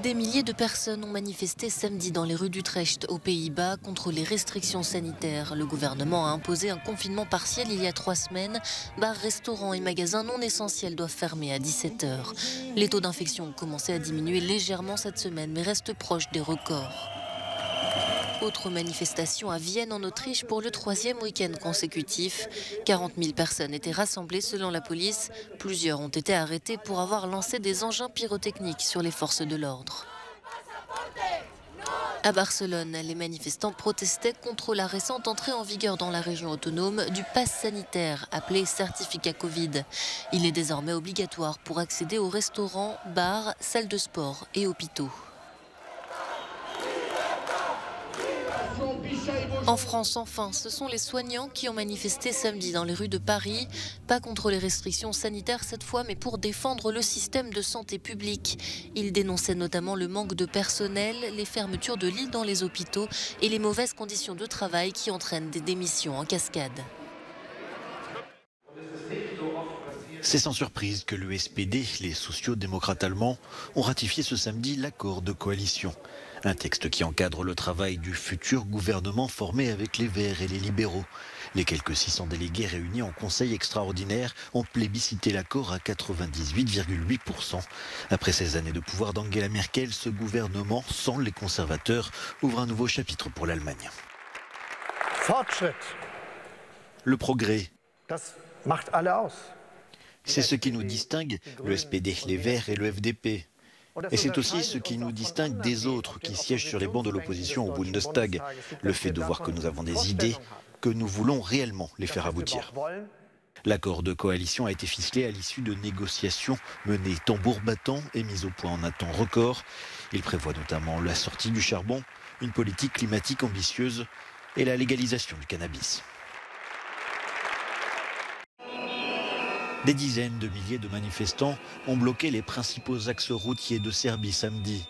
Des milliers de personnes ont manifesté samedi dans les rues d'Utrecht, aux Pays-Bas, contre les restrictions sanitaires. Le gouvernement a imposé un confinement partiel il y a 3 semaines. Bars, restaurants et magasins non essentiels doivent fermer à 17 h. Les taux d'infection ont commencé à diminuer légèrement cette semaine, mais restent proches des records. Autre manifestation à Vienne en Autriche pour le 3e week-end consécutif. 40 000 personnes étaient rassemblées selon la police. Plusieurs ont été arrêtés pour avoir lancé des engins pyrotechniques sur les forces de l'ordre. À Barcelone, les manifestants protestaient contre la récente entrée en vigueur dans la région autonome du pass sanitaire, appelé certificat Covid. Il est désormais obligatoire pour accéder aux restaurants, bars, salles de sport et hôpitaux. En France, enfin, ce sont les soignants qui ont manifesté samedi dans les rues de Paris. Pas contre les restrictions sanitaires cette fois, mais pour défendre le système de santé publique. Ils dénonçaient notamment le manque de personnel, les fermetures de lits dans les hôpitaux et les mauvaises conditions de travail qui entraînent des démissions en cascade. C'est sans surprise que le SPD, les sociaux-démocrates allemands, ont ratifié ce samedi l'accord de coalition. Un texte qui encadre le travail du futur gouvernement formé avec les Verts et les libéraux. Les quelques 600 délégués réunis en conseil extraordinaire ont plébiscité l'accord à 98,8%. Après 16 années de pouvoir d'Angela Merkel, ce gouvernement, sans les conservateurs, ouvre un nouveau chapitre pour l'Allemagne. Le progrès. C'est ce qui nous distingue, le SPD, les Verts et le FDP. Et c'est aussi ce qui nous distingue des autres qui siègent sur les bancs de l'opposition au Bundestag. Le fait de voir que nous avons des idées, que nous voulons réellement les faire aboutir. L'accord de coalition a été ficelé à l'issue de négociations menées tambour battant et mises au point en un temps record. Il prévoit notamment la sortie du charbon, une politique climatique ambitieuse et la légalisation du cannabis. Des dizaines de milliers de manifestants ont bloqué les principaux axes routiers de Serbie samedi.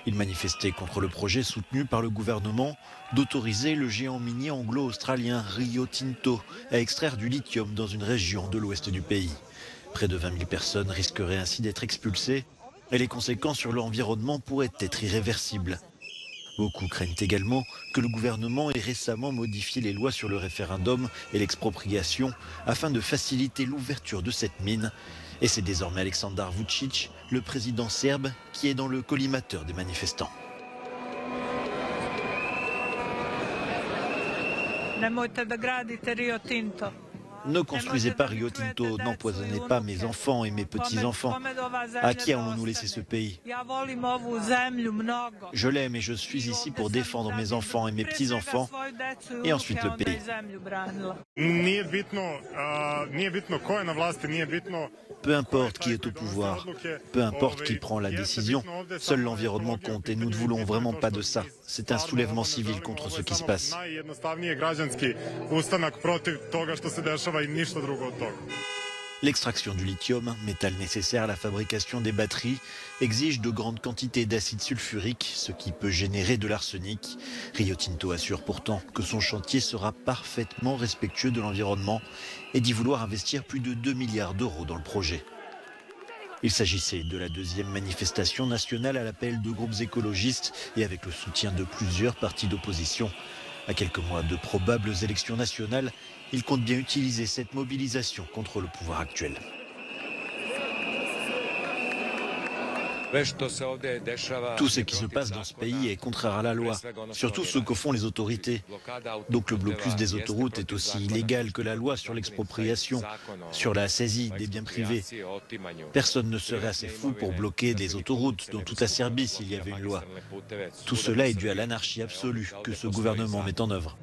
Ils manifestaient contre le projet soutenu par le gouvernement d'autoriser le géant minier anglo-australien Rio Tinto à extraire du lithium dans une région de l'ouest du pays. Près de 20 000 personnes risqueraient ainsi d'être expulsées et les conséquences sur l'environnement pourraient être irréversibles. Beaucoup craignent également que le gouvernement ait récemment modifié les lois sur le référendum et l'expropriation afin de faciliter l'ouverture de cette mine. Et c'est désormais Aleksandar Vučić, le président serbe, qui est dans le collimateur des manifestants. Ne construisez pas Rio Tinto, n'empoisonnez pas mes enfants et mes petits-enfants. À qui allons-nous laisser ce pays? Je l'aime et je suis ici pour défendre mes enfants et mes petits-enfants, et ensuite le pays. Peu importe qui est au pouvoir, peu importe qui prend la décision, seul l'environnement compte et nous ne voulons vraiment pas de ça. C'est un soulèvement civil contre ce qui se passe. L'extraction du lithium, métal nécessaire à la fabrication des batteries, exige de grandes quantités d'acide sulfurique, ce qui peut générer de l'arsenic. Rio Tinto assure pourtant que son chantier sera parfaitement respectueux de l'environnement et dit vouloir investir plus de 2 milliards d'euros dans le projet. Il s'agissait de la deuxième manifestation nationale à l'appel de groupes écologistes et avec le soutien de plusieurs partis d'opposition. À quelques mois de probables élections nationales, il compte bien utiliser cette mobilisation contre le pouvoir actuel. Tout ce qui se passe dans ce pays est contraire à la loi, surtout ce que font les autorités. Donc le blocus des autoroutes est aussi illégal que la loi sur l'expropriation, sur la saisie des biens privés. Personne ne serait assez fou pour bloquer des autoroutes dans toute la Serbie s'il y avait une loi. Tout cela est dû à l'anarchie absolue que ce gouvernement met en œuvre.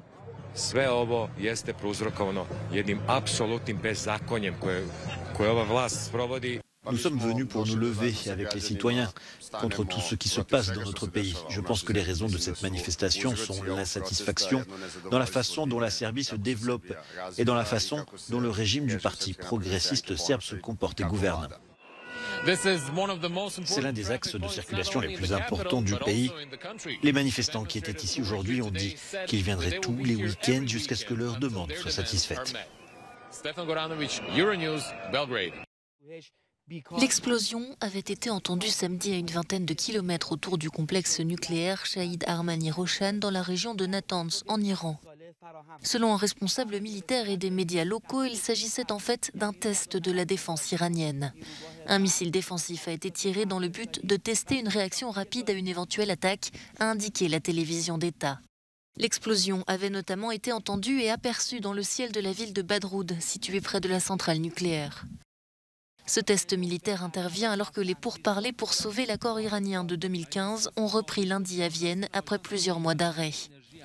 Sve ovo jeste prouzrokovano jednim apsolutnim bezakonjem koje ova vlast sprovodi. Nous sommes venus pour nous lever avec les citoyens contre tout ce qui se passe dans notre pays. Je pense que les raisons de cette manifestation sont l'insatisfaction dans la façon dont la Serbie se développe et dans la façon dont le régime du parti progressiste serbe se comporte et gouverne. C'est l'un des axes de circulation les plus importants du pays. Les manifestants qui étaient ici aujourd'hui ont dit qu'ils viendraient tous les week-ends jusqu'à ce que leurs demandes soient satisfaites. L'explosion avait été entendue samedi à une vingtaine de kilomètres autour du complexe nucléaire Shahid Armani Roshan dans la région de Natanz, en Iran. Selon un responsable militaire et des médias locaux, il s'agissait en fait d'un test de la défense iranienne. Un missile défensif a été tiré dans le but de tester une réaction rapide à une éventuelle attaque, a indiqué la télévision d'État. L'explosion avait notamment été entendue et aperçue dans le ciel de la ville de Badroud, située près de la centrale nucléaire. Ce test militaire intervient alors que les pourparlers pour sauver l'accord iranien de 2015 ont repris lundi à Vienne après plusieurs mois d'arrêt.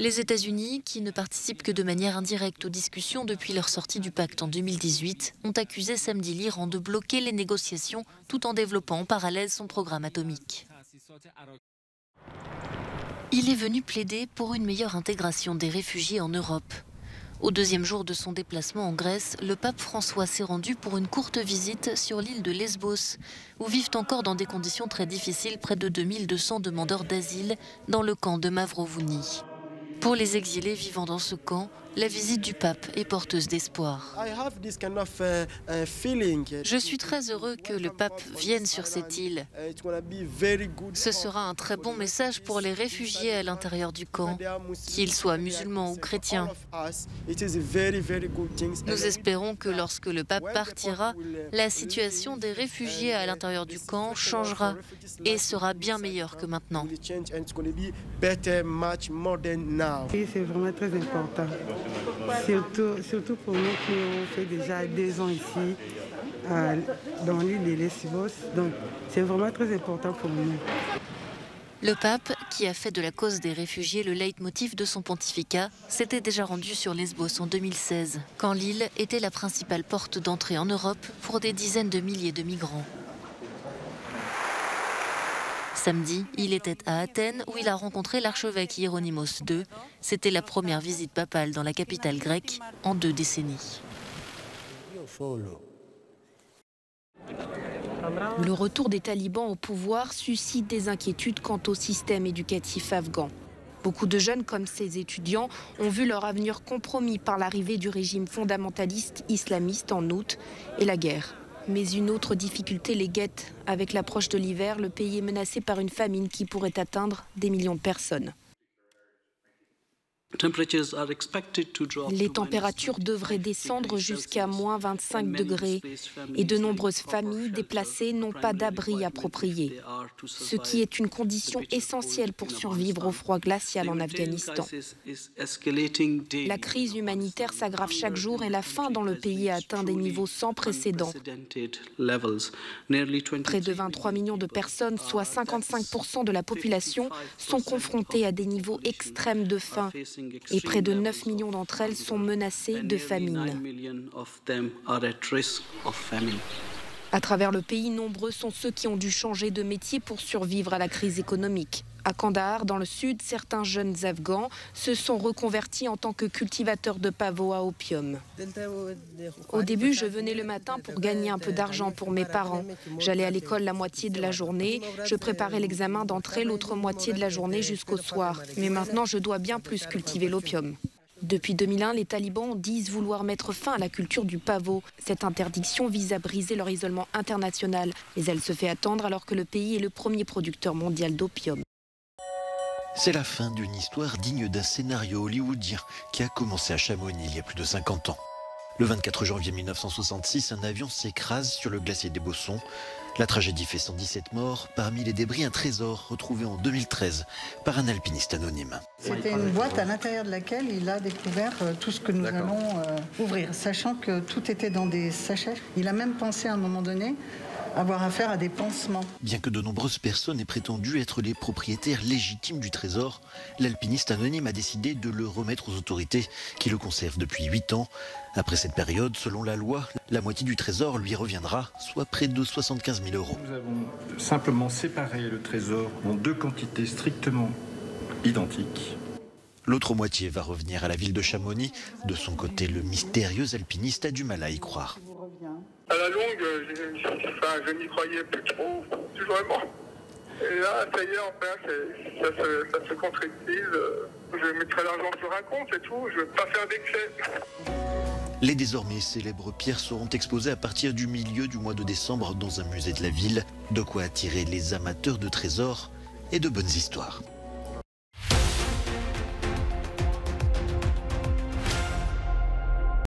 Les États-Unis, qui ne participent que de manière indirecte aux discussions depuis leur sortie du pacte en 2018, ont accusé samedi l'Iran de bloquer les négociations tout en développant en parallèle son programme atomique. Il est venu plaider pour une meilleure intégration des réfugiés en Europe. Au deuxième jour de son déplacement en Grèce, le pape François s'est rendu pour une courte visite sur l'île de Lesbos, où vivent encore dans des conditions très difficiles près de 2200 demandeurs d'asile dans le camp de Mavrovouni. Pour les exilés vivant dans ce camp, la visite du pape est porteuse d'espoir. Je suis très heureux que le pape vienne sur cette île. Ce sera un très bon message pour les réfugiés à l'intérieur du camp, qu'ils soient musulmans ou chrétiens. Nous espérons que lorsque le pape partira, la situation des réfugiés à l'intérieur du camp changera et sera bien meilleure que maintenant. Oui, c'est vraiment très important. Surtout pour nous qui ont fait déjà 2 ans ici, dans l'île de Lesbos. Donc, c'est vraiment très important pour nous. Le pape, qui a fait de la cause des réfugiés le leitmotiv de son pontificat, s'était déjà rendu sur Lesbos en 2016, quand l'île était la principale porte d'entrée en Europe pour des dizaines de milliers de migrants. Samedi, il était à Athènes où il a rencontré l'archevêque Hieronymos II. C'était la première visite papale dans la capitale grecque en 2 décennies. Le retour des talibans au pouvoir suscite des inquiétudes quant au système éducatif afghan. Beaucoup de jeunes, comme ces étudiants, ont vu leur avenir compromis par l'arrivée du régime fondamentaliste islamiste en août et la guerre. Mais une autre difficulté les guette. Avec l'approche de l'hiver, le pays est menacé par une famine qui pourrait atteindre des millions de personnes. Les températures devraient descendre jusqu'à moins 25 degrés et de nombreuses familles déplacées n'ont pas d'abri approprié, ce qui est une condition essentielle pour survivre au froid glacial en Afghanistan. La crise humanitaire s'aggrave chaque jour et la faim dans le pays a atteint des niveaux sans précédent. Près de 23 millions de personnes, soit 55% de la population, sont confrontées à des niveaux extrêmes de faim. Et près de 9 millions d'entre elles sont menacées de famine. À travers le pays, nombreux sont ceux qui ont dû changer de métier pour survivre à la crise économique. À Kandahar, dans le sud, certains jeunes Afghans se sont reconvertis en tant que cultivateurs de pavots à opium. Au début, je venais le matin pour gagner un peu d'argent pour mes parents. J'allais à l'école la moitié de la journée, je préparais l'examen d'entrée l'autre moitié de la journée jusqu'au soir. Mais maintenant, je dois bien plus cultiver l'opium. Depuis 2001, les talibans disent vouloir mettre fin à la culture du pavot. Cette interdiction vise à briser leur isolement international. Mais elle se fait attendre alors que le pays est le premier producteur mondial d'opium. C'est la fin d'une histoire digne d'un scénario hollywoodien qui a commencé à Chamonix il y a plus de 50 ans. Le 24 janvier 1966, un avion s'écrase sur le glacier des Bossons. La tragédie fait 117 morts. Parmi les débris, un trésor retrouvé en 2013 par un alpiniste anonyme. C'était une boîte à l'intérieur de laquelle il a découvert tout ce que nous allons ouvrir, sachant que tout était dans des sachets. Il a même pensé à un moment donné avoir affaire à des pansements. Bien que de nombreuses personnes aient prétendu être les propriétaires légitimes du trésor, l'alpiniste anonyme a décidé de le remettre aux autorités qui le conservent depuis 8 ans. Après cette période, selon la loi, la moitié du trésor lui reviendra, soit près de 75 000 €. Nous avons simplement séparé le trésor en 2 quantités strictement identiques. L'autre moitié va revenir à la ville de Chamonix. De son côté, le mystérieux alpiniste a du mal à y croire. À la longue, je n'y croyais plus trop, vraiment. Et là, ça y est, enfin, ça se concrétise. Je mettrai l'argent sur un compte et tout, je ne veux pas faire d'excès. Les désormais célèbres pierres seront exposées à partir du milieu du mois de décembre dans un musée de la ville, de quoi attirer les amateurs de trésors et de bonnes histoires.